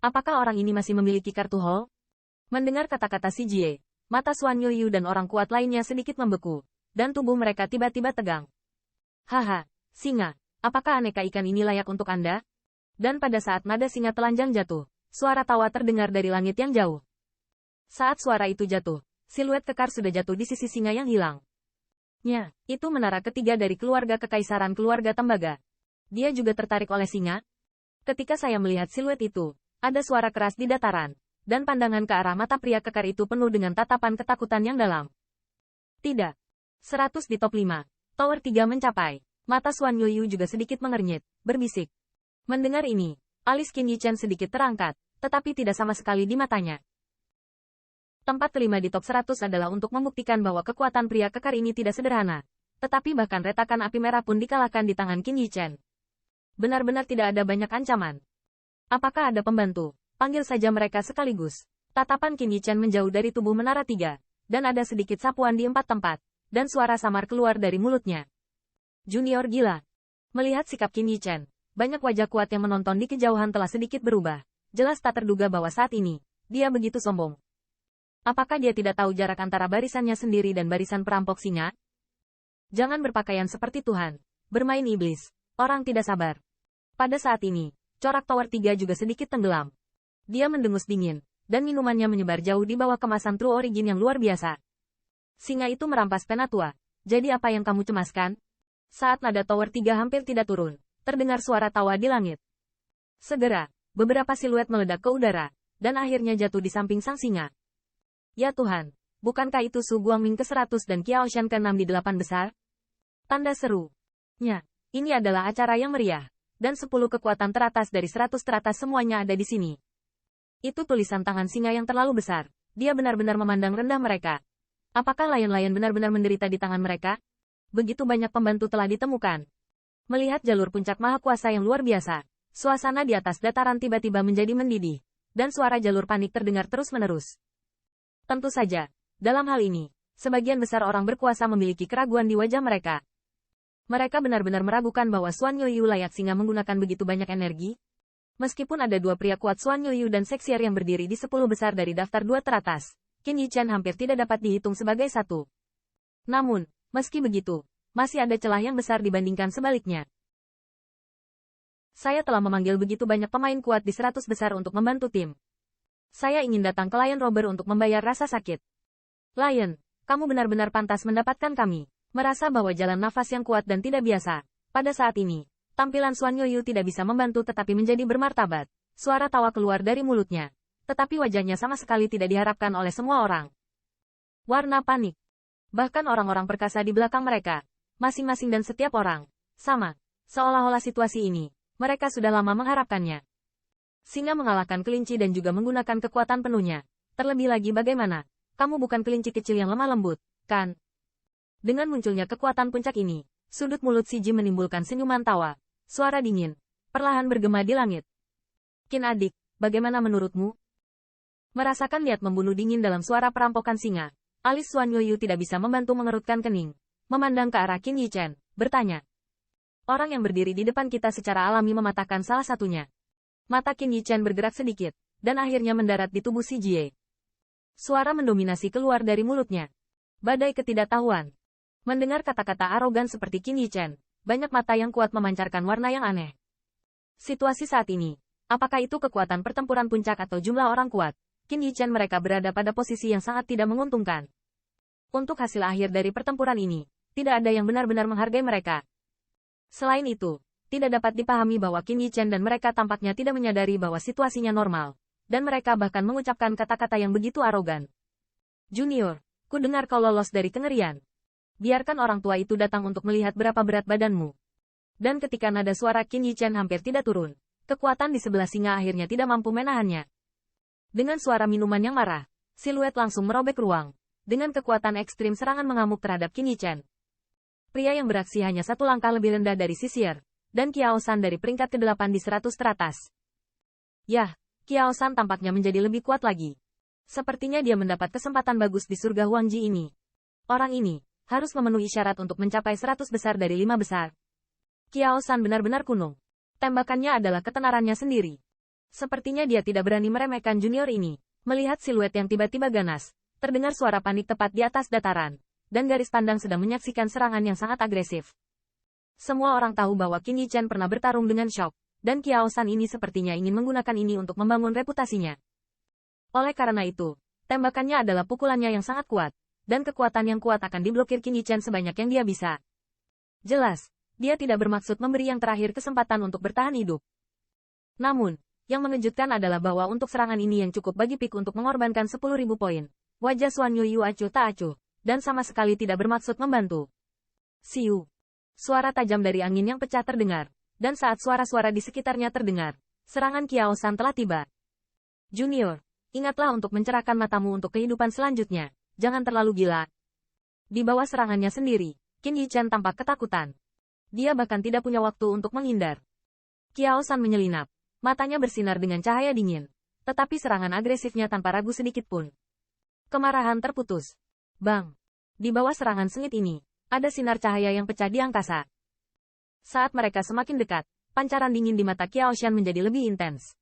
Apakah orang ini masih memiliki kartu hall? Mendengar kata-kata si Jie, mata Xuan Yuyu dan orang kuat lainnya sedikit membeku, dan tubuh mereka tiba-tiba tegang. Haha, singa, apakah aneka ikan ini layak untuk Anda? Dan pada saat nada singa telanjang jatuh, suara tawa terdengar dari langit yang jauh. Saat suara itu jatuh, siluet kekar sudah jatuh di sisi singa yang hilang. Nya, itu menara ketiga dari keluarga kekaisaran keluarga tembaga. Dia juga tertarik oleh singa. Ketika saya melihat siluet itu, ada suara keras di dataran, dan pandangan ke arah mata pria kekar itu penuh dengan tatapan ketakutan yang dalam. Tidak. 100 di top 5. Tower 3 mencapai. Mata Xuan Yuyu juga sedikit mengernyit, berbisik. Mendengar ini, alis Qin Yichen sedikit terangkat, tetapi tidak sama sekali di matanya. Tempat kelima di top 100 adalah untuk membuktikan bahwa kekuatan pria kekar ini tidak sederhana. Tetapi bahkan retakan api merah pun dikalahkan di tangan Qin Yichen. Benar-benar tidak ada banyak ancaman. Apakah ada pembantu? Panggil saja mereka sekaligus. Tatapan Qin Yichen menjauh dari tubuh menara 3, dan ada sedikit sapuan di 4 tempat, dan suara samar keluar dari mulutnya. Junior gila. Melihat sikap Qin Yichen, banyak wajah kuat yang menonton di kejauhan telah sedikit berubah. Jelas tak terduga bahwa saat ini, dia begitu sombong. Apakah dia tidak tahu jarak antara barisannya sendiri dan barisan perampok singa? Jangan berpakaian seperti Tuhan. Bermain iblis. Orang tidak sabar. Pada saat ini, corak Tower 3 juga sedikit tenggelam. Dia mendengus dingin, dan minumannya menyebar jauh di bawah kemasan True Origin yang luar biasa. Singa itu merampas Penatua. Jadi apa yang kamu cemaskan? Saat nada Tower 3 hampir tidak turun, terdengar suara tawa di langit. Segera, beberapa siluet meledak ke udara, dan akhirnya jatuh di samping sang singa. Ya Tuhan, bukankah itu Su Guangming ke-100 dan Qiao Shan ke-6 di 8 besar? Tanda seru. Nya, ini adalah acara yang meriah, dan 10 kekuatan teratas dari 100 teratas semuanya ada di sini. Itu tulisan tangan singa yang terlalu besar. Dia benar-benar memandang rendah mereka. Apakah layan-layan benar-benar menderita di tangan mereka? Begitu banyak pembantu telah ditemukan. Melihat jalur puncak maha kuasa yang luar biasa, suasana di atas dataran tiba-tiba menjadi mendidih, dan suara jalur panik terdengar terus-menerus. Tentu saja, dalam hal ini, sebagian besar orang berkuasa memiliki keraguan di wajah mereka. Mereka benar-benar meragukan bahwa Xuan Yuyu layak singa menggunakan begitu banyak energi. Meskipun ada dua pria kuat Xuan Yuyu dan Sexier yang berdiri di 10 besar dari daftar 2 teratas, Qin Yichen hampir tidak dapat dihitung sebagai satu. Namun, meski begitu, masih ada celah yang besar dibandingkan sebaliknya. Saya telah memanggil begitu banyak pemain kuat di 100 besar untuk membantu tim. Saya ingin datang ke Lion Rober untuk membayar rasa sakit. Lion, kamu benar-benar pantas mendapatkan kami. Merasa bahwa jalan nafas yang kuat dan tidak biasa. Pada saat ini, tampilan Xuan Yuyu tidak bisa membantu tetapi menjadi bermartabat. Suara tawa keluar dari mulutnya. Tetapi wajahnya sama sekali tidak diharapkan oleh semua orang. Warna panik. Bahkan orang-orang perkasa di belakang mereka. Masing-masing dan setiap orang. Sama. Seolah-olah situasi ini, mereka sudah lama mengharapkannya. Singa mengalahkan kelinci dan juga menggunakan kekuatan penuhnya. Terlebih lagi bagaimana? Kamu bukan kelinci kecil yang lemah lembut, kan? Dengan munculnya kekuatan puncak ini, sudut mulut si Ji menimbulkan senyuman tawa. Suara dingin, perlahan bergema di langit. Qin adik, bagaimana menurutmu? Merasakan niat membunuh dingin dalam suara perampokan singa, alis Xuan Yuyu tidak bisa membantu mengerutkan kening. Memandang ke arah Qin Yichen, bertanya. Orang yang berdiri di depan kita secara alami mematahkan salah satunya. Mata Qin Yichen bergerak sedikit, dan akhirnya mendarat di tubuh si Jie. Suara mendominasi keluar dari mulutnya. Badai ketidaktahuan. Mendengar kata-kata arogan seperti Qin Yichen, banyak mata yang kuat memancarkan warna yang aneh. Situasi saat ini, apakah itu kekuatan pertempuran puncak atau jumlah orang kuat, Qin Yichen mereka berada pada posisi yang sangat tidak menguntungkan. Untuk hasil akhir dari pertempuran ini, tidak ada yang benar-benar menghargai mereka. Selain itu, tidak dapat dipahami bahwa Qin Yichen dan mereka tampaknya tidak menyadari bahwa situasinya normal, dan mereka bahkan mengucapkan kata-kata yang begitu arogan. Junior, ku dengar kau lolos dari kengerian. Biarkan orang tua itu datang untuk melihat berapa berat badanmu. Dan ketika nada suara Qin Yichen hampir tidak turun, kekuatan di sebelah singa akhirnya tidak mampu menahannya. Dengan suara minuman yang marah, siluet langsung merobek ruang. Dengan kekuatan ekstrim serangan mengamuk terhadap Qin Yichen. Pria yang beraksi hanya satu langkah lebih rendah dari Sisier, dan Qiao Shan dari peringkat ke-8 di 100 teratas. Yah, Qiao Shan tampaknya menjadi lebih kuat lagi. Sepertinya dia mendapat kesempatan bagus di surga Huangji ini. Orang ini harus memenuhi syarat untuk mencapai 100 besar dari 5 besar. Qiao Shan benar-benar kuno. Tembakannya adalah ketenarannya sendiri. Sepertinya dia tidak berani meremehkan junior ini. Melihat siluet yang tiba-tiba ganas, terdengar suara panik tepat di atas dataran, dan garis pandang sedang menyaksikan serangan yang sangat agresif. Semua orang tahu bahwa Qin Yichen pernah bertarung dengan Shock, dan Kiao San ini sepertinya ingin menggunakan ini untuk membangun reputasinya. Oleh karena itu, tembakannya adalah pukulannya yang sangat kuat, dan kekuatan yang kuat akan diblokir Qin Yichen sebanyak yang dia bisa. Jelas, dia tidak bermaksud memberi yang terakhir kesempatan untuk bertahan hidup. Namun, yang mengejutkan adalah bahwa untuk serangan ini yang cukup bagi Pik untuk mengorbankan 10.000 poin, wajah Suan Yu acuh tak acuh, dan sama sekali tidak bermaksud membantu. Siu. Suara tajam dari angin yang pecah terdengar, dan saat suara-suara di sekitarnya terdengar, serangan Kiao San telah tiba. Junior, ingatlah untuk mencerahkan matamu untuk kehidupan selanjutnya, jangan terlalu gila. Di bawah serangannya sendiri, Qin Yichen tampak ketakutan. Dia bahkan tidak punya waktu untuk menghindar. Kiao San menyelinap. Matanya bersinar dengan cahaya dingin, tetapi serangan agresifnya tanpa ragu sedikit pun. Kemarahan terputus. Bang! Di bawah serangan sengit ini, ada sinar cahaya yang pecah di angkasa. Saat mereka semakin dekat, pancaran dingin di mata Kiao Shan menjadi lebih intens.